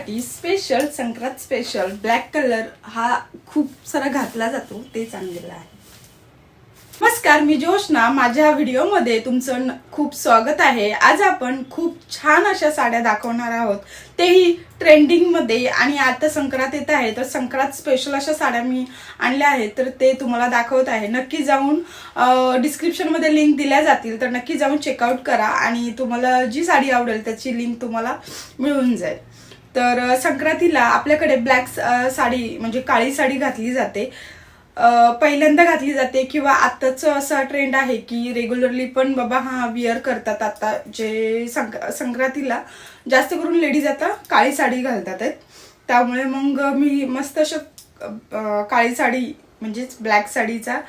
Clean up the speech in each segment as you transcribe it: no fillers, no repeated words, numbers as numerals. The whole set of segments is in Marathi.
साठी special Sankrant special black colour हा खूप सारा घातला जातो, ते चांगलेला आहे. नमस्कार, मी जोशना. माझ्या व्हिडिओमध्ये तुमचं खूप स्वागत आहे. आज आपण खूप छान अशा साड्या दाखवणार आहोत, तेही ट्रेंडिंग मध्ये. आणि आता संक्रांत येत आहे, तर संक्रांत स्पेशल अशा साड्या मी आणल्या आहेत, तर ते तुम्हाला दाखवत आहे. नक्की जाऊन डिस्क्रिप्शन मध्ये लिंक दिल्या जातील, तर नक्की जाऊन चेकआउट करा आणि तुम्हाला जी साडी आवडेल त्याची लिंक तुम्हाला मिळून जाईल. तर संक्रांतीला आपल्याकडे ब्लॅक साडी म्हणजे काळी साडी घातली जाते, पहिल्यांदा घातली जाते, किंवा आताच असा ट्रेंड आहे की रेग्युलरली पण बाबा विअर करतात. आता जे संक्रांतीला जास्त करून लेडीज आता काळी साडी घालतात आहेत, त्यामुळे मग मी मस्त अशा काळी साडी म्हणजेच ब्लॅक साडीचा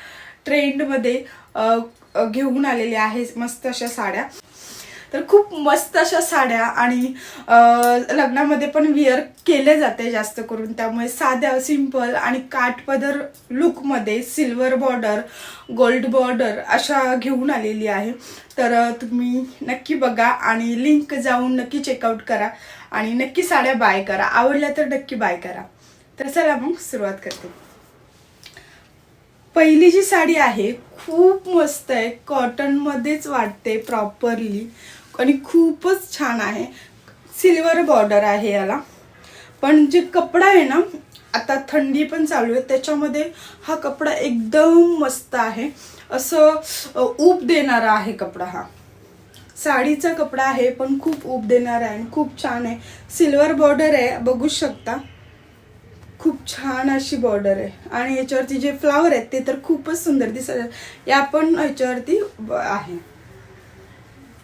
ट्रेंड मध्ये घेऊन आलेले आहे. मस्त अशा साड्या, तर खूप मस्त अशा साड्या आणि लग्नामध्ये पण विअर केले जाते जास्त करून. त्यामुळे साध्या सिंपल आणि काठपदर लुकमध्ये सिल्वर बॉर्डर गोल्ड बॉर्डर अशा घेऊन आलेली आहे. तर तुम्ही नक्की बघा आणि लिंक जाऊन नक्की चेकआउट करा आणि नक्की साड्या बाय करा. आवडल्या तर नक्की बाय करा. तर चला मग सुरुवात करते. पहिली जी साडी आहे खूप मस्त आहे, कॉटन मध्येच वाटते प्रॉपरली आणि खूपच छान आहे. सिल्वर बॉर्डर आहे याला, पण जे कपडा आहे ना, आता थंडी पण चालू आहे, त्याच्यामध्ये हा कपडा एकदम मस्त आहे. असं ऊब देणारा आहे कपडा. हा साडीचा कपडा आहे पण खूप ऊब देणारा आहे, खूप छान आहे. सिल्वर बॉर्डर आहे, बघू शकता. खूप छान अशी बॉर्डर आहे आणि याच्यावरती जे फ्लावर आहेत ते तर खूपच सुंदर दिसत. या पण याच्यावरती आहे.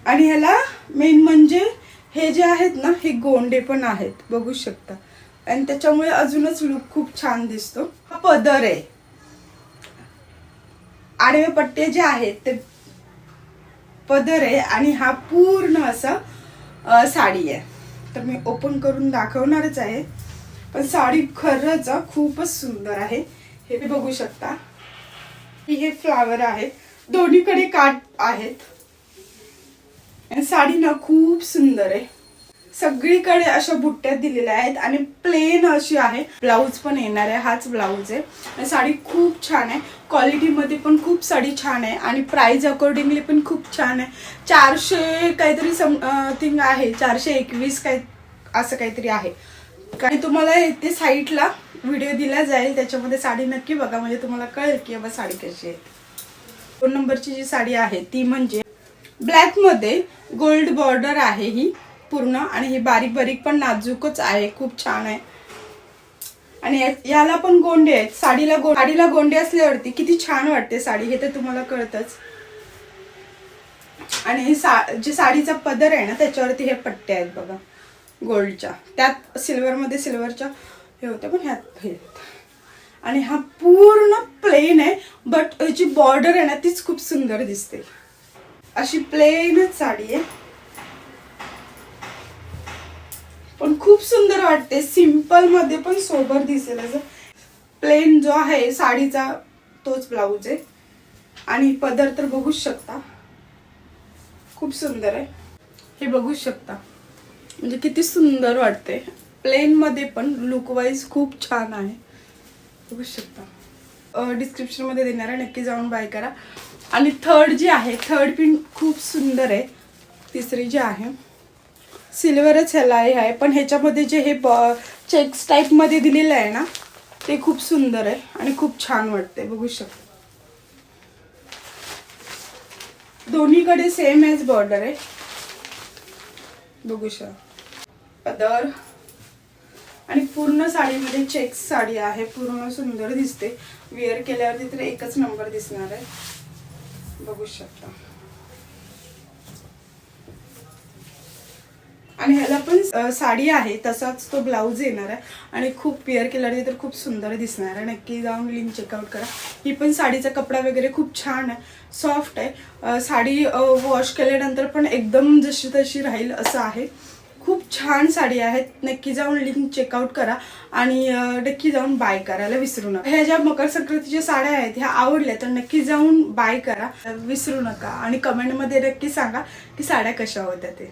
आणि ह्याला मेन म्हणजे हे जे आहेत ना, हे गोंडे पण आहेत, बघू शकता. आणि त्याच्यामुळे अजूनच लुक खूप छान दिसतो. हा पदर आहे, आडवे पट्टे जे आहेत ते पदर आहे आणि हा पूर्ण असा साडी आहे. तर मी ओपन करून दाखवणारच आहे, पण साडी खरंच खूपच सुंदर आहे. हे बघू शकता, हे फ्लावर आहे, दोन्हीकडे काठ आहेत. साडी ना खूप सुंदर आहे, सगळीकडे अशा बुट्ट्या दिलेल्या आहेत आणि प्लेन अशी आहे. ब्लाऊज पण येणार आहे, हाच ब्लाऊज आहे. साडी खूप छान आहे, क्वालिटी मध्ये पण खूप साडी छान आहे आणि प्राइस अकॉर्डिंगली पण खूप छान आहे. 400 काहीतरी समथिंग आहे, 421 काय असं काहीतरी आहे. आणि तुम्हाला इथे साईडला व्हिडिओ दिला जाईल, त्याच्यामध्ये साडी नक्की बघा, म्हणजे तुम्हाला कळेल की बाबा साडी कशी आहे. 2 नंबरची जी साडी आहे ती म्हणजे ब्लॅक मध्ये गोल्ड बॉर्डर आहे ही पूर्ण, आणि ही बारीक बारीक पण नाजूकच आहे, खूप छान आहे. आणि याला पण गोंडे आहेत. साडीला गोंडे असल्यावरती किती छान वाटते साडी, हे तर तुम्हाला कळतच. आणि जे साडीचा पदर आहे ना, त्याच्यावरती हे पट्टे आहेत बघा गोल्डच्या, त्यात सिल्वर मध्ये सिल्वरच्या हे होत्या, पण ह्यात हे. आणि हा पूर्ण प्लेन आहे, बट याची बॉर्डर आहे ना तीच खूप सुंदर दिसते. अशी प्लेनच साडी आहे, पण खूप सुंदर वाटते. सिंपल मध्ये पण सोबर दिसेल असं. प्लेन जो आहे साडीचा तोच ब्लाऊज आहे आणि पदर तर बघू शकता, खूप सुंदर आहे. हे बघू शकता, म्हणजे किती सुंदर वाटते. प्लेन मध्ये पण लुक वाईज खूप छान आहे, बघू शकता. डिस्क्रिप्शन मध्ये देणार आहे, नक्की जाऊन बाय करा. आणि थर्ड जी आहे, थर्ड पिन खूप सुंदर आहे. तिसरी जी आहे सिल्वरच ह्याला आहे, पण ह्याच्यामध्ये जे हे चेक्स टाईप मध्ये दिलेलं आहे ना, ते खूप सुंदर आहे आणि खूप छान वाटते, बघू शकता. दोन्हीकडे सेम एज बॉर्डर आहे, बघू शकता. पदर आणि पूर्ण साडीमध्ये चेक्स साडी आहे, पूर्ण सुंदर दिसते. वेअर केल्यावरती तर एकच नंबर दिसणार आहे, बघू शकता. आणि ह्याला पण साडी आहे तसाच तो ब्लाऊज येणार आहे आणि खूप वेअर केल्यावरती तर खूप सुंदर दिसणार आहे. नक्की जाऊन लिंक चेकआउट करा. ही पण साडीचा कपडा वगैरे खूप छान आहे, सॉफ्ट आहे. साडी वॉश केल्यानंतर पण एकदम जशी तशी राहील असं आहे. खूप छान साडी आहेत, नक्की जाऊन लिंक चेकआउट करा आणि नक्की जाऊन बाय करायला विसरू नका. ह्या ज्या मकर संक्रांतीच्या साड्या आहेत ह्या आवडल्या तर नक्की जाऊन बाय करा, विसरू नका. आणि कमेंटमध्ये नक्की सांगा की साड्या कशा होत्या ते.